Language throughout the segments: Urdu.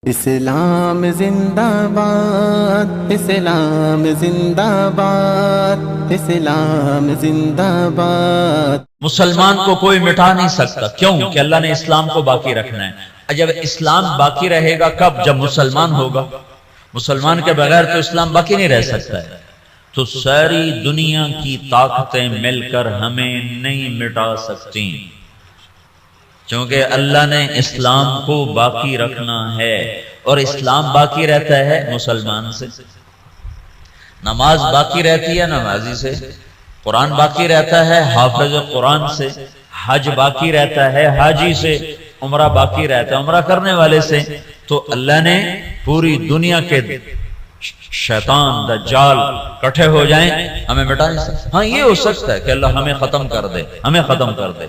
اسلام زندہ باد، اسلام زندہ باد، اسلام زندہ باد۔ مسلمان کو کوئی مٹا نہیں سکتا، کیوں کہ اللہ نے اسلام کو باقی رکھنا ہے۔ جب اسلام باقی رہے گا کب؟ جب مسلمان ہوگا۔ مسلمان کے بغیر تو اسلام باقی نہیں رہ سکتا ہے۔ تو ساری دنیا کی طاقتیں مل کر ہمیں نہیں مٹا سکتی، چونکہ اللہ نے اسلام کو باقی رکھنا ہے، اور اسلام باقی رہتا ہے مسلمان سے۔ نماز باقی رہتی ہے نمازی سے، قرآن باقی رہتا ہے حافظ قرآن سے، حج باقی رہتا ہے حاجی سے، عمرہ باقی رہتا ہے عمرہ کرنے والے سے۔ تو اللہ نے پوری دنیا کے شیطان دجال کٹھے ہو جائیں، ہمیں مٹا نہیں سکتے۔ ہاں یہ ہو سکتا ہے کہ اللہ ہمیں ختم کر دے، ہمیں ختم کر دے،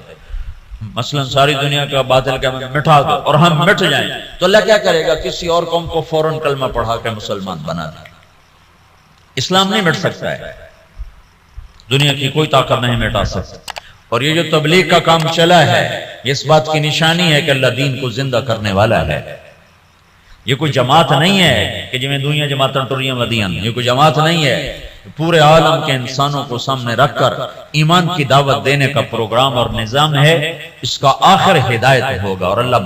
مثلا ساری دنیا کا باطل کا مٹا دو اور ہم مٹ جائیں، تو اللہ کیا کرے گا؟ کسی اور قوم کو فوراً کلمہ پڑھا کے مسلمان بنا دے۔ اسلام نہیں مٹ سکتا ہے، دنیا کی کوئی طاقت نہیں مٹا سکتی۔ اور یہ جو تبلیغ کا کام چلا ہے، یہ اس بات کی نشانی ہے کہ اللہ دین کو زندہ کرنے والا ہے۔ یہ کوئی جماعت نہیں ہے کہ جمیں دنیا جماعتاں ٹریاں ودیاں، یہ کوئی جماعت نہیں ہے۔ پورے عالم کے انسانوں کو سامنے رکھ کر ایمان کی دعوت دینے کا پروگرام اور نظام ہے۔ اس کا آخر ہدایت ہوگا، اور اللہ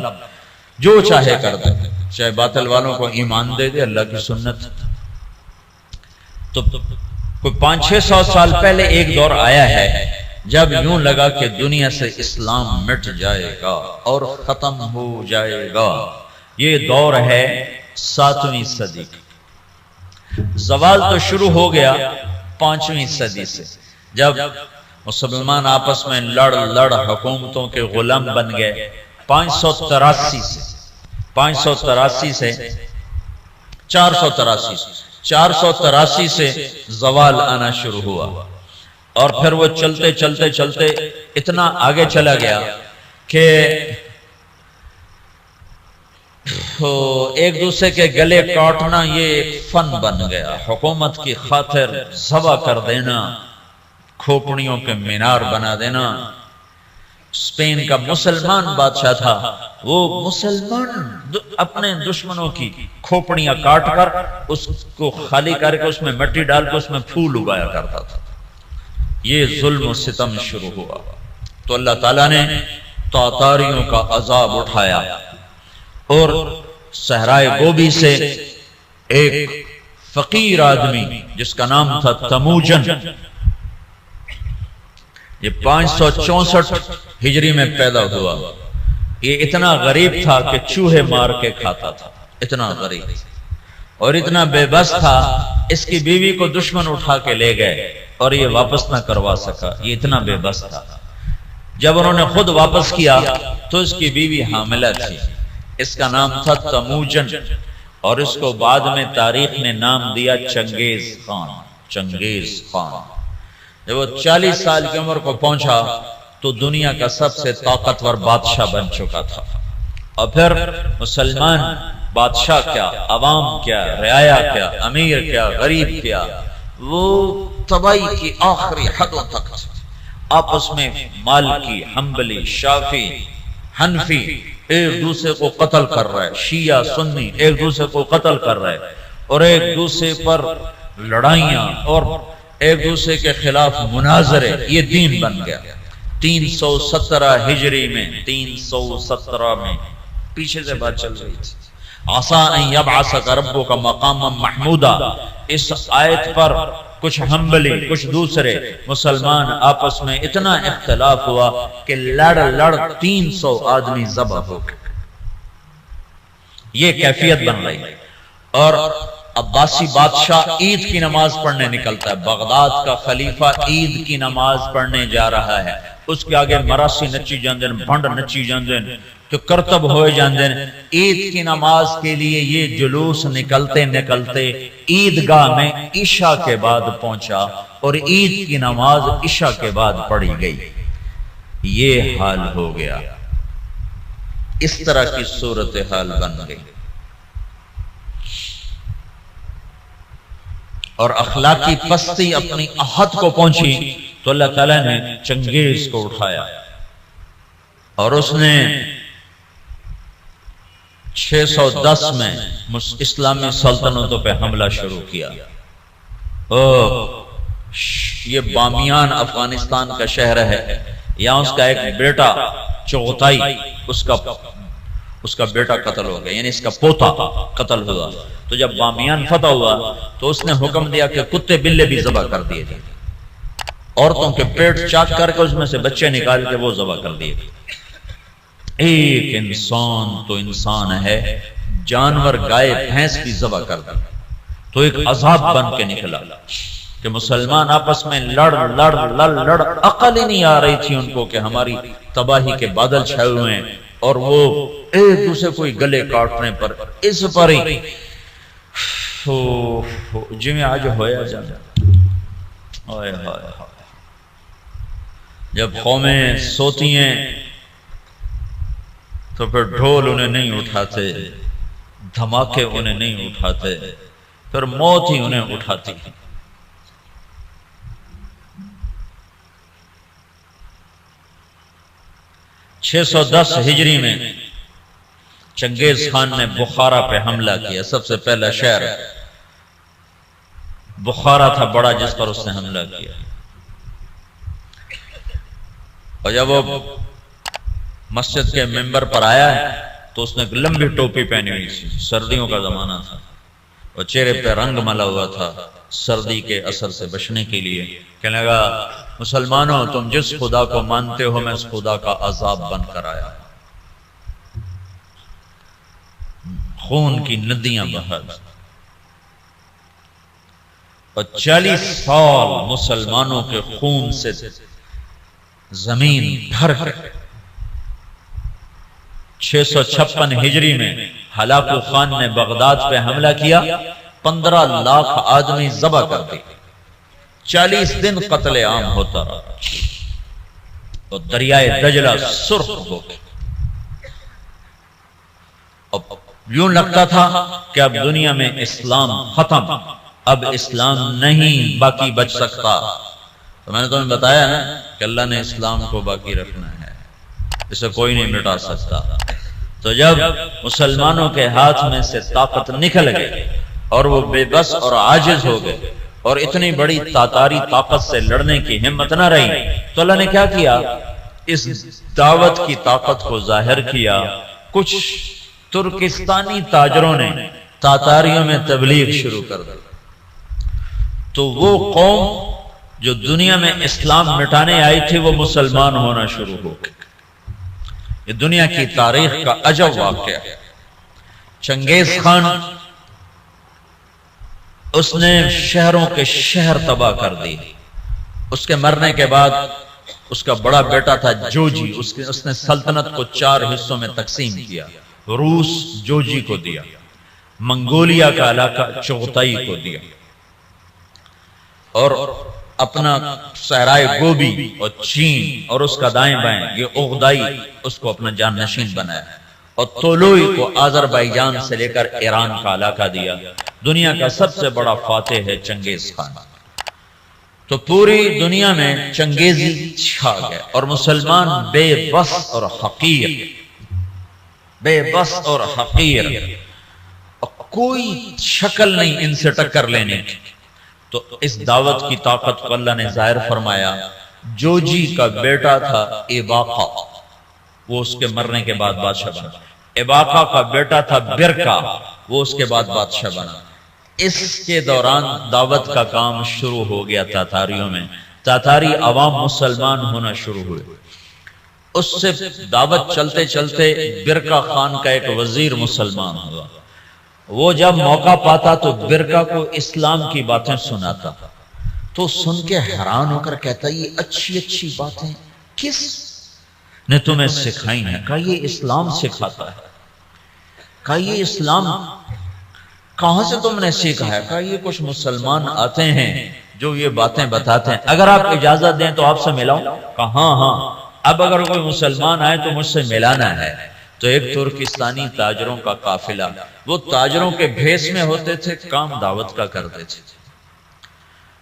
جو چاہے کر دے، چاہے باطل والوں کو ایمان دے دے، اللہ کی سنت۔ تو کوئی 500-600 سال پہلے ایک دور آیا ہے جب یوں لگا کہ دنیا سے اسلام مٹ جائے گا اور ختم ہو جائے گا۔ یہ دور ہے 7ویں صدی کا۔ زوال تو شروع ہو گیا 5ویں صدی سے، جب مسلمان آپس میں لڑ حکومتوں کے غلام بن گئے۔ 483 سے زوال آنا شروع ہوا، اور پھر وہ چلتے چلتے اتنا آگے چلا گیا کہ ایک دوسرے کے گلے کاٹنا یہ ایک فن بن گیا۔ حکومت کی خاطر ذبح کر دینا، کھوپڑیوں کے مینار بنا دینا۔ اسپین کا مسلمان بادشاہ تھا، وہ مسلمان اپنے دشمنوں کی کھوپڑیاں کاٹ کر اس کو خالی کر کے اس میں مٹی ڈال کے اس میں پھول اگایا کرتا تھا۔ یہ ظلم و ستم شروع ہوا، تو اللہ تعالیٰ نے تاتاریوں کا عذاب اٹھایا، اور صحرائے گوبی سے ایک فقیر آدمی جس کا نام تھا تموجن، یہ 564 ہجری میں پیدا ہوا۔ یہ اتنا غریب تھا کہ چوہے مار کے کھاتا تھا، اتنا غریب اور اتنا بے بس تھا، اس کی بیوی کو دشمن اٹھا کے لے گئے اور یہ واپس نہ کروا سکا، یہ اتنا بے بس تھا۔ جب انہوں نے خود واپس کیا تو اس کی بیوی حاملہ تھی، اس کا نام تھا تموجن، اور اس کو بعد میں تاریخ نے نام دیا چنگیز خان۔ چنگیز خان جب وہ 40 سال کی عمر کو پہنچا تو دنیا کا سب سے طاقتور بادشاہ بن چکا تھا۔ اور پھر مسلمان بادشاہ کیا، عوام کیا، رعایا کیا، امیر کیا، غریب کیا، وہ تباہی کی آخری حدوں تک آپس میں مالکی، حنبلی، شافعی، حنفی ایک دوسرے کو قتل کر رہے، شیعہ سنی ایک دوسرے کو قتل کر رہے، اور ایک دوسرے پر لڑائیاں اور ایک دوسرے کے خلاف مناظرے، یہ دین بن گیا۔ 317 ہجری میں، 317 میں پیچھے سے بات چل رہی تھی، عسیٰ ان یبعثک ربک مقاما محمودا۔ اس آیت پر کچھ حنبلی کچھ دوسرے مسلمان آپس میں اتنا اختلاف ہوا کہ لڑ 300 آدمی ذبح ہو گئے۔ یہ کیفیت بن رہی ہے۔ اور عباسی بادشاہ عید کی نماز پڑھنے نکلتا ہے، بغداد کا خلیفہ عید کی نماز پڑھنے جا رہا ہے، اس کے آگے مراسی نچی جاندے، بھنڈ نچی جاندے تو کرتب ہوئے جاندے۔ عید کی نماز کے لیے یہ جلوس نکلتے عیدگاہ میں عشاء کے بعد پہنچا، اور عید کی نماز عشاء کے بعد پڑھی گئی۔ یہ حال ہو گیا، اس طرح کی صورتحال بن گئی، اور اخلاقی پستی اپنی حد کو پہنچی تو اللہ تعالیٰ نے چنگیز کو اٹھایا، اور اس نے 610 میں اسلامی سلطنتوں پہ حملہ شروع کیا۔ یہ بامیان افغانستان کا شہر ہے، یہاں اس کا ایک بیٹا چغتائی، اس کا بیٹا قتل ہو گیا، یعنی اس کا پوتا قتل ہوا۔ تو جب بامیان فتح ہوا تو اس نے حکم دیا کہ کتے بلے بھی ذبح کر دیے جائیں، عورتوں کے پیٹ چاک کر کے اس میں سے بچے نکال کے وہ ذبح کر دیے۔ ایک انسان تو انسان ہے، جانور گائے بھینس بھی ذبح کر دی، تو ایک عذاب بن کے نکلا کہ مسلمان آپس میں لڑ عقل ہی نہیں آ رہی تھی ان کو کہ ہماری تباہی کے بادل چھائے ہوئے ہیں، اور وہ ایک دوسرے کو گلے کاٹنے پر اس پر ہی جی میں آج ہویا جانا۔ جب قومیں سوتی ہیں تو پھر ڈھول انہیں نہیں اٹھاتے، دھماکے انہیں نہیں اٹھاتے، پھر موت ہی انہیں اٹھاتی۔ 610 ہجری میں چنگیز خان نے بخارا پہ حملہ کیا۔ سب سے پہلا شہر بخارا تھا بڑا جس پر اس نے حملہ کیا، اور جب وہ مسجد کے ممبر پر آیا تو اس نے ایک لمبی ٹوپی پہنی ہوئی تھی، سردیوں کا زمانہ تھا، اور چہرے پہ رنگ ملا ہوا تھا سردی کے اثر سے بچنے کے لیے۔ کہنے لگا مسلمانوں تم جس خدا کو مانتے ہو میں اس خدا کا عذاب بن کر آیا، خون کی ندیاں بہا، اور 40 سال مسلمانوں کے خون سے زمین بھر کر 656 ہجری میں ہلاکو خان نے بغداد پہ حملہ کیا، 15 لاکھ آدمی ذبح کر دی، 40 دن قتل عام ہوتا رہا، اور دریائے دجلہ سرخ ہو گیا۔ اب یوں لگتا تھا کہ اب دنیا میں اسلام ختم، اب اسلام نہیں باقی بچ سکتا۔ تو میں نے تمہیں بتایا نا کہ اللہ نے اسلام کو باقی رکھنا ہے، اسے کوئی نہیں مٹا سکتا۔ تو جب مسلمانوں کے ہاتھ میں سے طاقت نکل گئی اور وہ بے بس اور عاجز ہو گئے، اور اتنی بڑی تاتاری طاقت سے لڑنے کی ہمت نہ رہی، تو اللہ نے کیا کیا؟ اس دعوت کی طاقت کو ظاہر کیا۔ کچھ ترکستانی تاجروں نے تاتاریوں میں تبلیغ شروع کر دی، تو وہ قوم جو دنیا میں اسلام مٹانے آئی تھی وہ مسلمان ہونا شروع ہو گئی۔ یہ دنیا کی تاریخ کا عجب واقعہ ہے۔ چنگیز خان اس نے شہروں کے شہر تباہ کر دی۔ اس کے مرنے کے بعد اس کا بڑا بیٹا تھا جوجی، اس نے سلطنت کو 4 حصوں میں تقسیم کیا۔ روس جوجی کو دیا، منگولیا کا علاقہ چغتائی کو دیا، اور اپنا صحرائے گوبی اور چین اور اس کا دائیں بائیں یہ اغدائی اس کو اپنا جان نشین بنایا، اور طولوئی کو آذربائیجان سے لے کر ایران کا علاقہ دیا۔ دنیا کا سب سے بڑا فاتح ہے چنگیز خان۔ تو پوری دنیا میں چنگیزی چھا گئے، اور مسلمان بے بس اور حقیر، بے بس اور حقیر، کوئی شکل نہیں ان سے ٹکر لینے کی۔ تو اس دعوت کی طاقت کو اللہ نے ظاہر فرمایا۔ جوجی کا بیٹا تھا ایباقا، وہ اس کے مرنے کے بعد بادشاہ بنا۔ ایباقا کا بیٹا تھا برکا، وہ اس کے بعد بادشاہ بنا۔ اس کے دوران دعوت کا کام شروع ہو گیا تاتاریوں میں، تاتاری عوام مسلمان ہونا شروع ہوئے۔ اس سے دعوت چلتے چلتے برکا خان کا ایک وزیر مسلمان ہوا۔ وہ جب موقع پاتا تو برکا کو اسلام کی باتیں سناتا، تو سن کے حیران ہو کر کہتا یہ اچھی اچھی باتیں کس نے تمہیں سکھائی ہیں؟ کہا یہ اسلام سکھاتا ہے۔ کہا یہ اسلام کہاں سے تم نے سیکھا ہے؟ کہا یہ کچھ مسلمان آتے ہیں جو یہ باتیں بتاتے ہیں، اگر آپ اجازت دیں تو آپ سے ملاؤں؟ کہا ہاں ہاں، اب اگر کوئی مسلمان آئے تو مجھ سے ملانا ہے۔ تو ایک ترکستانی تاجروں کا قافلہ، وہ تاجروں کے بھیس میں ہوتے تھے، کام دعوت کا کرتے تھے۔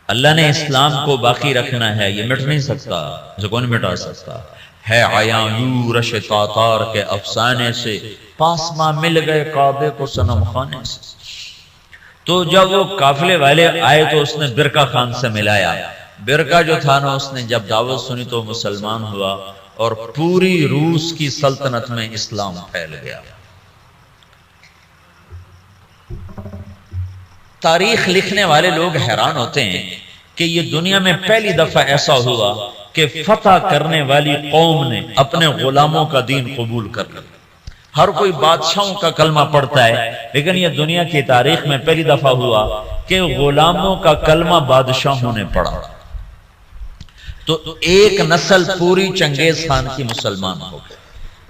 اللہ نے اسلام کو باقی رکھنا ہے، یہ مٹ نہیں سکتا، اسے کون مٹا سکتا۔ ہے عیاں یورش تاتار کے افسانے سے، پاسماں مل گئے کعبے کو صنم خانے سے۔ تو جب وہ قافلے والے آئے تو اس نے برقع خان سے ملایا۔ برقع جو تھا نا، اس نے جب دعوت سنی تو مسلمان ہوا اور پوری روس کی سلطنت میں اسلام پھیل گیا۔ تاریخ لکھنے والے لوگ حیران ہوتے ہیں کہ یہ دنیا میں پہلی دفعہ ایسا ہوا کہ فتح کرنے والی قوم نے اپنے غلاموں کا دین قبول کر لیا۔ ہر کوئی بادشاہوں کا کلمہ پڑھتا ہے، لیکن یہ دنیا کی تاریخ میں پہلی دفعہ ہوا کہ غلاموں کا کلمہ بادشاہوں نے پڑھا۔ تو ایک نسل پوری چنگیز خان کی مسلمان ہو گئی۔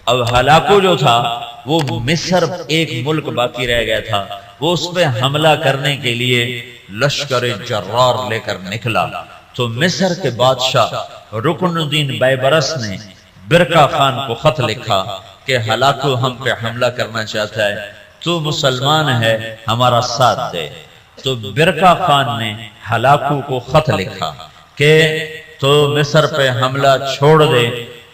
اب ہلاکو جو تھا وہ مصر ایک ملک باقی رہ گیا تھا، وہ اس پہ حملہ کرنے کے لیے لشکر جرار لے کر نکلا۔ تو مصر کے بادشاہ رکن الدین بیبرس نے برقع خان کو خط لکھا کہ ہلاکو ہم پہ حملہ کرنا چاہتا ہے، تو مسلمان ہے ہمارا ساتھ دے۔ تو برقع خان نے ہلاکو کو خط لکھا کہ تو مصر پہ حملہ چھوڑ دے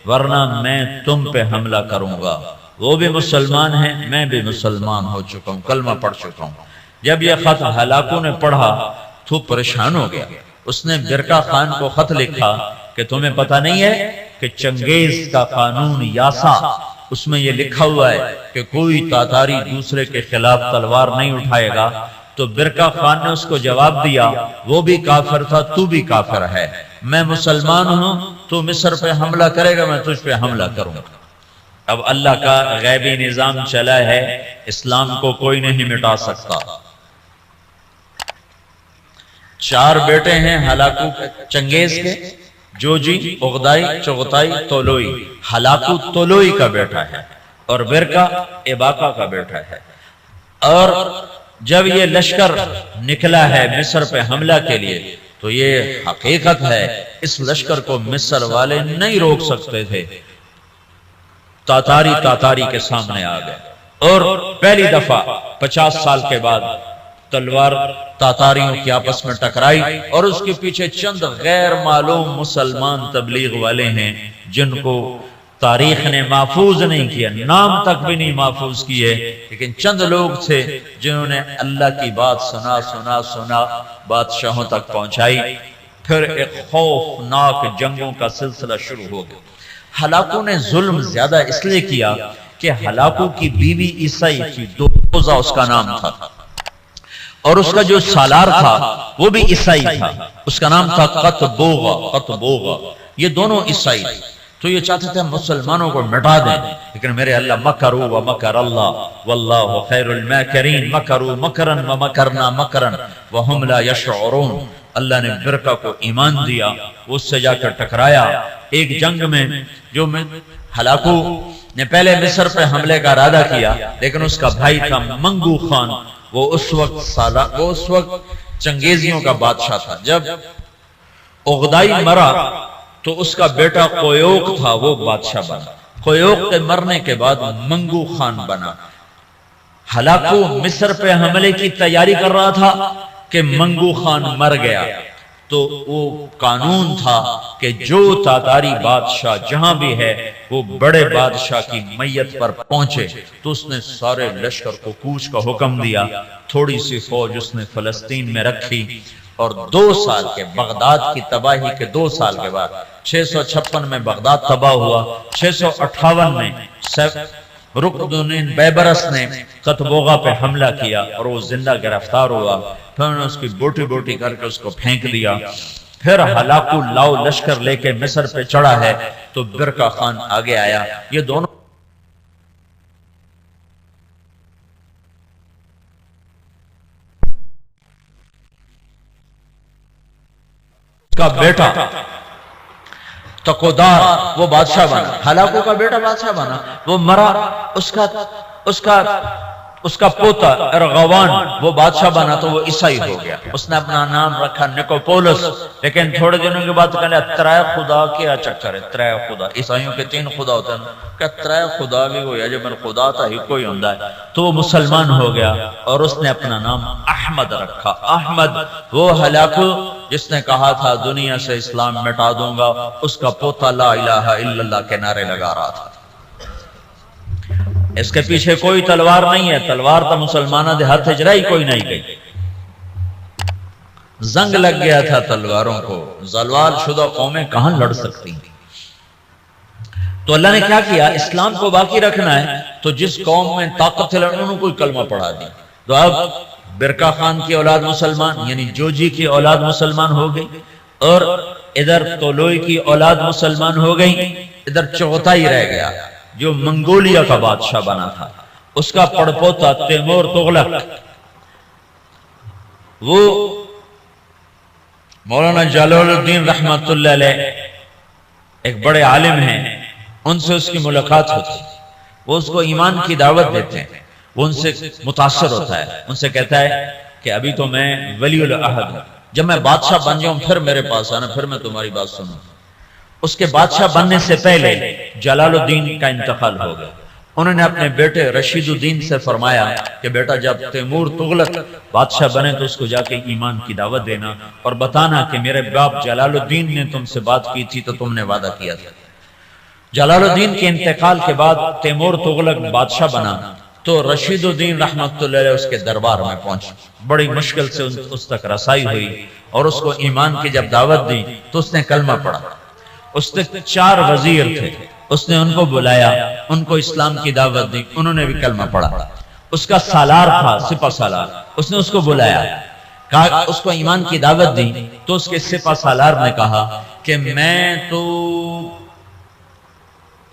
ورنہ میں تم پہ حملہ کروں گا۔ وہ بھی مسلمان ہیں، میں بھی مسلمان ہو چکا ہوں، کلمہ پڑھ چکا ہوں۔ جب یہ خط ہلاکو نے پڑھا تو پریشان ہو گیا۔ اس نے برقع خان کو خط لکھا کہ تمہیں پتہ نہیں ہے کہ چنگیز کا قانون یاسا، اس میں یہ لکھا ہوا ہے کہ کوئی تاتاری دوسرے کے خلاف تلوار نہیں اٹھائے گا۔ تو برقع خان نے اس کو جواب دیا، وہ بھی کافر تھا، تو بھی کافر ہے، میں مسلمان ہوں، تو مصر پہ حملہ کرے گا، میں تجھ پہ حملہ کروں گا۔ اب اللہ کا غیبی نظام چلا ہے، اسلام کو کوئی نہیں مٹا سکتا۔ 4 بیٹے ہیں ہلاکو چنگیز کے، جوجی، اغدائی، چغتائی، طولوئی۔ ہلاکو طولوئی کا بیٹا ہے اور برقع اباقہ کا بیٹا ہے۔ اور جب یہ لشکر نکلا ہے مصر پہ حملہ کے لیے تو یہ حقیقت ہے اس لشکر کو مصر والے نہیں روک سکتے تھے۔ تاتاری کے سامنے آ گئے اور پہلی دفعہ 50 سال کے بعد تلوار تاتاریوں کی آپس میں ٹکرائی، اور اس کے پیچھے چند غیر معلوم مسلمان تبلیغ والے ہیں جن کو تاریخ نے محفوظ نہیں کیا، نام تک بھی نہیں محفوظ کیے، لیکن چند لوگ تھے جنہوں نے اللہ کی بات سنا بادشاہوں تک پہنچائی۔ پھر ایک خوفناک جنگوں کا سلسلہ شروع ہو گیا۔ ہلاکو نے ظلم زیادہ اس لیے کیا کہ ہلاکو کی بیوی عیسائی تھی، دوزہ اس کا نام تھا، اور اس کا جو سالار تھا وہ بھی عیسائی تھا، اس کا نام تھا قطبوغا۔ یہ دونوں عیسائی تھے۔ تو یہ چاہتے تھے مسلمانوں کو مٹا دیں، لیکن میرے اللہ مکروا ومکر اللہ واللہ خیر الماکرین، مکروا مکرا ومکرنا مکرا وہم لا یشعرون۔ اللہ نے برقع کو ایمان دیا، اس سے جا کر ٹکرایا ایک جنگ میں، جو ہلاکو نے پہلے مصر پہ حملے کا ارادہ کیا، لیکن اس کا بھائی تھا منگو خان، وہ اس وقت چنگیزیوں کا بادشاہ تھا۔ جب اغدائی مرا تو اس کا بیٹا قیوق تھا، وہ بادشاہ بنا۔ قیوق کے مرنے کے بعد منگو خان بنا۔ ہلاکو مصر پہ حملے کی تیاری کر رہا تھا کہ منگو خان مر گیا، تو وہ قانون تھا کہ جو تاتاری بادشاہ جہاں بھی ہے وہ بڑے بادشاہ کی میت پر پہنچے۔ تو اس نے سارے لشکر کو کوچ کا حکم دیا، تھوڑی سی فوج اس نے فلسطین میں رکھی، اور 2 سال کے بغداد کی تباہی کے 2 سال کے بعد 656 میں بغداد تباہ ہوا۔ 658 میں رکن الدین بیبرس نے قطبوغا پہ حملہ کیا اور وہ زندہ گرفتار ہوا۔ پھر انہوں نے اس کی بوٹی بوٹی کر کے اس کو پھینک دیا۔ پھر ہلاکو لاؤ لشکر لے کے مصر پہ چڑھا ہے تو برقع خان آگے آیا۔ یہ دونوں کا بیٹا تقودار وہ بادشاہ بنا، ہلاکو کا بیٹا بادشاہ بنا، وہ مرا، اس کا پوتا ارغوان وہ بادشاہ بنا تو وہ عیسائی ہو گیا۔ اس نے اپنا نام رکھا نکوپولس، لیکن تھوڑے دنوں کے بعد کہنے ترائے خدا کیا چکر ہے، ترائے خدا، عیسائیوں کے 3 خدا ہوتے ہیں، کہ ترائے خدا بھی ہوئی ہے، جب میں خدا تھا ہی کوئی ہوندہ ہے، تو وہ مسلمان ہو گیا اور اس نے اپنا نام احمد رکھا۔ احمد وہ ہلاکو جس نے کہا تھا دنیا سے اسلام مٹا دوں گا، اس کا پوتا لا الہ الا اللہ کے نعرے لگا رہا تھا۔ اس کے پیچھے کوئی تلوار نہیں ہے، تلوار تو مسلمانہ دے ہاتھ اجرائی کوئی نہیں گئی، زنگ لگ گیا تھا تلواروں کو، زوال شدہ قومیں کہاں لڑ سکتی ہیں؟ تو اللہ نے کیا کیا؟ اسلام کو باقی رکھنا ہے تو جس قوم میں طاقت ہے انہوں کوئی کلمہ پڑھا دی، تو اب برکا خان کی اولاد مسلمان یعنی جوجی کی اولاد مسلمان ہو گئی، اور ادھر تولوئی کی اولاد مسلمان ہو گئی، ادھر چغتائی رہ گیا جو منگولیا کا بادشاہ بنا تھا، اس کا پڑپوتا تیمور تغلق، وہ مولانا جلال الدین رحمت اللہ علیہ ایک بڑے عالم ہیں، ان سے اس کی ملاقات ہوتی، وہ اس کو ایمان کی دعوت دیتے ہیں، وہ ان سے متاثر ہوتا ہے، ان سے کہتا ہے کہ ابھی تو میں ولی العہد ہوں، جب میں بادشاہ بن جاؤں پھر میرے پاس آنا، پھر میں تمہاری بات سنوں۔ اس کے بادشاہ بننے سے پہلے جلال الدین کا انتقال ہو گیا، انہوں نے اپنے بیٹے رشید الدین سے فرمایا کہ بیٹا جب تیمور تغلق بادشاہ بنے تو اس کو جا کے ایمان کی دعوت دینا اور بتانا کہ میرے باپ جلال الدین نے تم سے بات کی تھی تو تم نے وعدہ کیا تھا۔ جلال الدین کے انتقال کے بعد تیمور تغلق بادشاہ بنا تو رشید الدین رحمت اللہ علیہ اس کے دربار میں پہنچ، بڑی مشکل سے اس تک رسائی ہوئی اور اس کو ایمان کی جب دعوت دی تو اس نے کلمہ پڑھا۔ اس نے 4 وزیر تھے، اس نے ان کو بلایا، ان کو اسلام کی دعوت دی، انہوں نے بھی کلمہ پڑھا۔ اس کا سالار تھا سپہ سالار، اس نے اس کو بلایا، کہا اس کو ایمان کی دعوت دی، تو اس کے سپہ سالار نے کہا کہ میں تو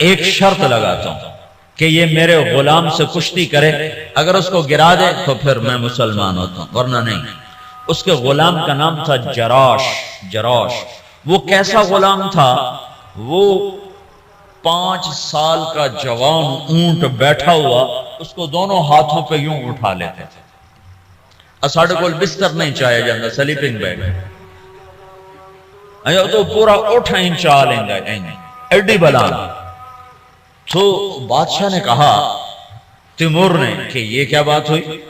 ایک شرط لگاتا ہوں کہ یہ میرے غلام سے کشتی کرے، اگر اس کو گرا دے تو پھر میں مسلمان ہوتا ہوں ورنہ نہیں۔ اس کے غلام کا نام تھا جراش۔ وہ کیسا غلام تھا؟ وہ 5 سال کا جوان اونٹ بیٹھا ہوا اس کو دونوں ہاتھوں پہ یوں اٹھا لیتے تھے، اساڑے کو بستر نہیں چاہیا جاندہ، سلیپنگ بیگ تو پورا اٹھا انچا لیں گا ایڈی بلان۔ تو بادشاہ نے کہا تیمور نے کہ یہ کیا بات ہوئی،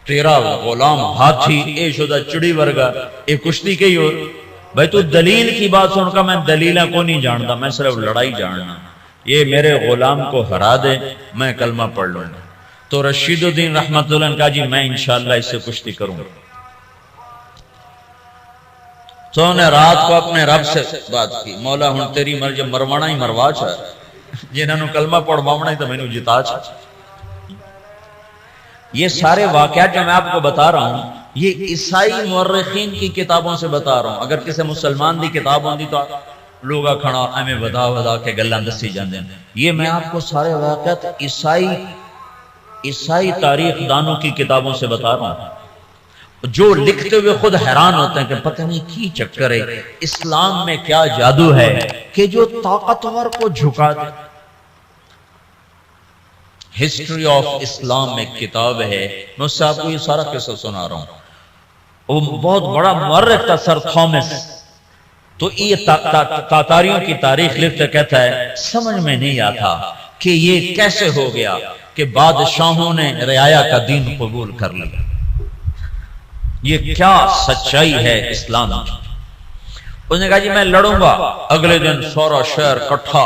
تیرا غلام ہاتھی اے شدہ چڑی ورگا اے کشتی کے ہی ہو، بھائی تو دلیل کی بات سن کا، میں دلیلہ کو نہیں جانتا، میں صرف لڑائی جاننا، یہ میرے غلام کو ہرا دے میں کلمہ پڑھ لوں گا۔ تو رشید الدین رحمت اللہ نے کہا جی میں انشاءاللہ اس سے کشتی کروں گا۔ تو انہوں نے رات کو اپنے رب سے بات کی، مولا ہن تیری مرضی مروانا ہی مروا چھا، جنہوں کلمہ پڑھوانا ہی تو میں نے جتا چھا۔ یہ سارے واقعات جو میں آپ کو بتا رہا ہوں یہ عیسائی مورخین کی کتابوں سے بتا رہا ہوں، اگر کسی مسلمان دی کتاب ہوندی تو لوگا کھڑا ہمیں ودا کے گلان دسی جاندے ہیں۔ یہ میں آپ کو سارے واقعات عیسائی تاریخ دانوں کی کتابوں سے بتا رہا ہوں، جو لکھتے ہوئے خود حیران ہوتے ہیں کہ پتہ نہیں کی چکر ہے، اسلام میں کیا جادو ہے کہ جو طاقتور کو جھکا دے۔ ہسٹری آف اسلام میں کتاب ہے، میں اس سے آپ کو یہ سارا قصہ سنا رہا ہوں، وہ بہت بڑا مورخ تھا سر تھامس، تو یہ تاتاریوں کی تاریخ لکھتے کہتا ہے سمجھ میں نہیں آتا کہ یہ کیسے ہو گیا کہ بادشاہوں نے رعایا کا دین قبول کر لیا، یہ کیا سچائی ہے اسلام کی۔ اس نے کہا جی میں لڑوں گا۔ اگلے دن سورا شہر کٹھا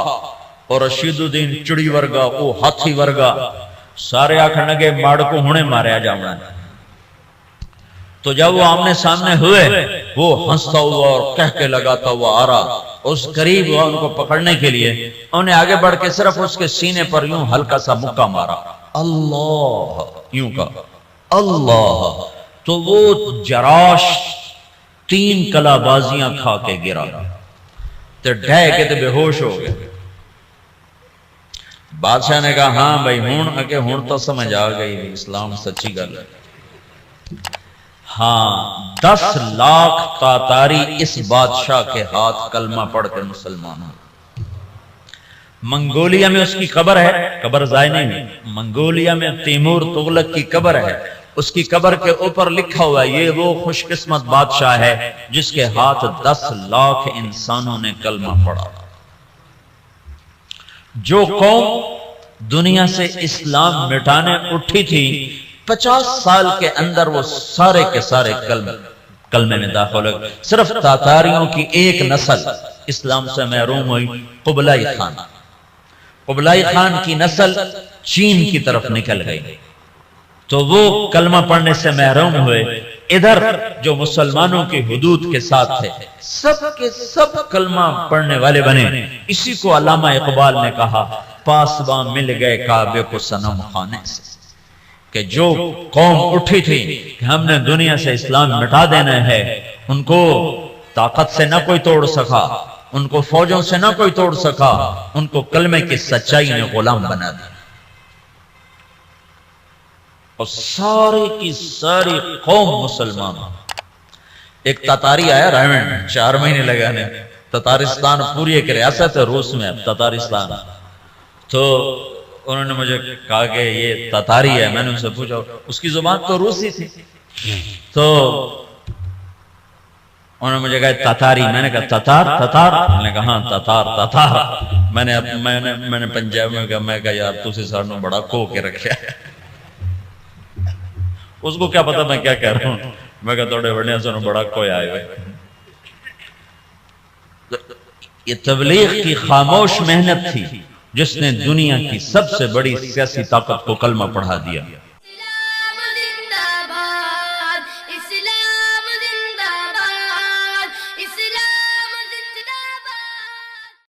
اور رشید الدین چڑی ورگا وہ ہاتھی ورگا سارے آکھن لگے ماڑ کو ہونے ماریا جاؤں۔ تو جب وہ آمنے سامنے ہوئے وہ ہنستا ہوا اور کہہ کے لگاتا ہوا آ رہا، اس قریب ہوا ان کو پکڑنے کے لیے، انہوں نے آگے بڑھ کے صرف اس کے سینے پر یوں ہلکا سا مکہ مارا، اللہ یوں کہا اللہ، تو وہ جراش 3 کلا بازیاں کھا کے گرا، تو ڈھے کے تو بے ہوش ہو گئے۔ بادشاہ نے کہا ہاں بھائی ہون تو سمجھ آ گئی اسلام سچی گل ہے۔ ہاں 10 لاکھ تاتاری اس بادشاہ کے ہاتھ کلمہ پڑھ کے مسلمان ہوں۔ منگولیا میں اس کی قبر ہے، قبر ضائع نہیں ہے، منگولیا میں تیمور تغلق کی قبر ہے، اس کی قبر کے اوپر لکھا ہوا ہے یہ وہ خوش قسمت بادشاہ ہے جس کے ہاتھ 10 لاکھ انسانوں نے کلمہ پڑھا۔ جو قوم دنیا سے اسلام مٹانے اٹھی تھی 50 سال کے اندر وہ سارے کے سارے کلمے میں داخل ہو گئے۔ صرف تاتاریوں کی ایک نسل اسلام سے محروم ہوئی، قبلائی خان۔ قبلائی خان کی نسل چین کی طرف نکل گئی تو وہ کلمہ پڑھنے سے محروم ہوئے۔ ادھر جو مسلمانوں کی حدود کے ساتھ تھے سب کے سب کلمہ پڑھنے والے بنے۔ اسی کو علامہ اقبال نے کہا پاسباں مل گئے کعبے کو صنم خانے سے، کہ جو قوم اٹھی تھی کہ ہم نے دنیا سے اسلام مٹا دینا ہے، ان کو طاقت سے نہ کوئی توڑ سکا، ان کو فوجوں سے نہ کوئی توڑ سکا، ان کو کلمے کی سچائی نے غلام بنا دیا۔ اور ساری کی ساری قوم مسلمان۔ ایک تاتاری آیا رائمنڈ 4 مہینے لگانے، تتارستان پوری ایک ریاست ہے روس میں، تتارستان۔ تو انہوں نے مجھے کہا کہ یہ تاتاری ہے، میں نے ان سے پوچھا، اس کی زبان تو روسی تھی، تو انہوں نے مجھے کہا تاتاری، میں نے کہا تتار تتار، میں نے کہا ہاں تتار تتار۔ میں نے پنجاب میں کہا، میں کہا یار تسی سانوں بڑا کھو کے رکھا ہے۔ اس کو کیا پتا میں کیا کہہ رہا ہوں، میں کہا توڑے بڑھنے سے بڑا کوئی آئے ہوئے۔ یہ تبلیغ کی خاموش محنت تھی جس نے دنیا کی سب سے بڑی سیاسی طاقت کو کلمہ پڑھا دیا۔